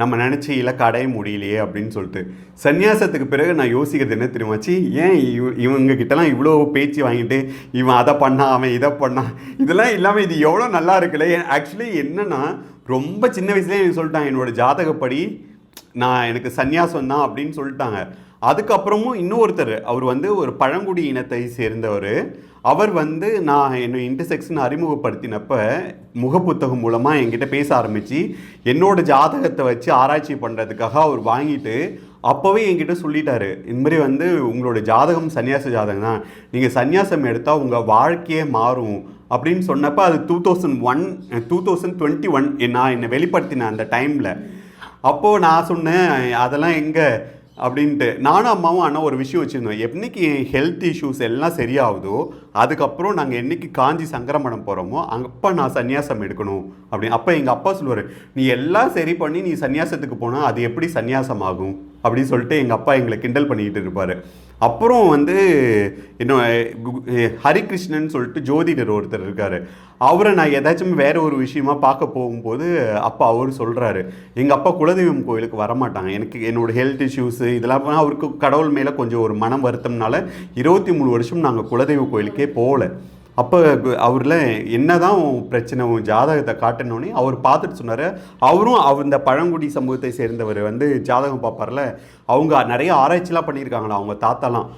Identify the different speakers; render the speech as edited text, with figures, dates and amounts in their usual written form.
Speaker 1: நம்ம நினச்சி இலக்கு அடைய முடியலையே அப்படின்னு சொல்லிட்டு. சந்நியாசத்துக்கு பிறகு நான் யோசிக்கிறது என்ன தெரியுமாச்சு, ஏன் இவங்க கிட்டலாம் இவ்வளோ பேச்சு வாங்கிட்டு இவன் அதை பண்ணான் அவன் இதை பண்ணான் இதெல்லாம் இல்லாமல் இது எவ்வளோ நல்லா இருக்குல்ல. ஆக்சுவலி என்னன்னா ரொம்ப சின்ன வயசுலேயே எனக்கு சொல்லிட்டாங்க என்னோடய ஜாதகப்படி எனக்கு சந்நியாசம் தான் அப்படின்னு சொல்லிட்டாங்க. அதுக்கப்புறமும் இன்னொருத்தர் அவர் ஒரு பழங்குடி இனத்தை சேர்ந்தவர். அவர் நான் என்னை இன்டர்செக்ஷன் அறிமுகப்படுத்தினப்ப முகப்புத்தகம் மூலமாக என்கிட்ட பேச ஆரம்பித்து என்னோடய ஜாதகத்தை வச்சு ஆராய்ச்சி பண்ணுறதுக்காக அவர் வாங்கிட்டு அப்போவே என்கிட்ட சொல்லிட்டாரு, இந்த மாதிரி உங்களோட ஜாதகம் சன்னியாச ஜாதகம் தான், நீங்கள் சன்னியாசம் எடுத்தால் உங்கள் வாழ்க்கையே மாறும் அப்படின்னு சொன்னப்போ அது 2021 நான் என்னை வெளிப்படுத்தினேன் அந்த டைமில். அப்போது நான் சொன்னேன் அதெல்லாம் எங்கே அப்படின்ட்டு. நானும் அம்மாவும் அண்ணா ஒரு விஷயம் வச்சுருந்தோம், என்றைக்கு என் ஹெல்த் இஷ்யூஸ் எல்லாம் சரியாகுதோ அதுக்கப்புறம் நாங்கள் என்றைக்கு காஞ்சி சங்கரமடம் போகிறோமோ அப்போ நான் சன்னியாசம் எடுக்கணும் அப்படின்னு. அப்போ எங்கள் அப்பா சொல்லுவார், நீ எல்லாம் சரி பண்ணி நீ சன்னியாசத்துக்கு போனால் அது எப்படி சன்னியாசம் ஆகும் அப்படின்னு சொல்லிட்டு எங்கள் அப்பா எங்களை கிண்டல் பண்ணிக்கிட்டு இருப்பார். அப்புறம் இன்னும் ஹரிகிருஷ்ணன் சொல்லிட்டு ஜோதிடர் ஒருத்தர் இருக்கார். அவரை நான் ஏதாச்சும் வேறு ஒரு விஷயமா பார்க்க போகும்போது அப்பா அவர் சொல்கிறாரு, எங்கள் அப்பா குலதெய்வம் கோயிலுக்கு வரமாட்டாங்க, என்னோடய ஹெல்த் இஷ்யூஸு இதெல்லாம் அவருக்கு கடவுள் மேலே கொஞ்சம் ஒரு மனம் வருத்தம்னால 23 வருஷம் நாங்கள் குலதெய்வ கோயிலுக்கே போகல. அப்போ அவரில் என்ன தான் பிரச்சனை ஜாதகத்தை காட்டினோன்னே அவர் பார்த்துட்டு சொன்னார். அவரும் இந்த பழங்குடி சமூகத்தை சேர்ந்தவர் ஜாதகம் பார்ப்பார்ல, அவங்க நிறைய ஆராய்ச்சிலாம் பண்ணியிருக்காங்களா அவங்க தாத்தாலாம்.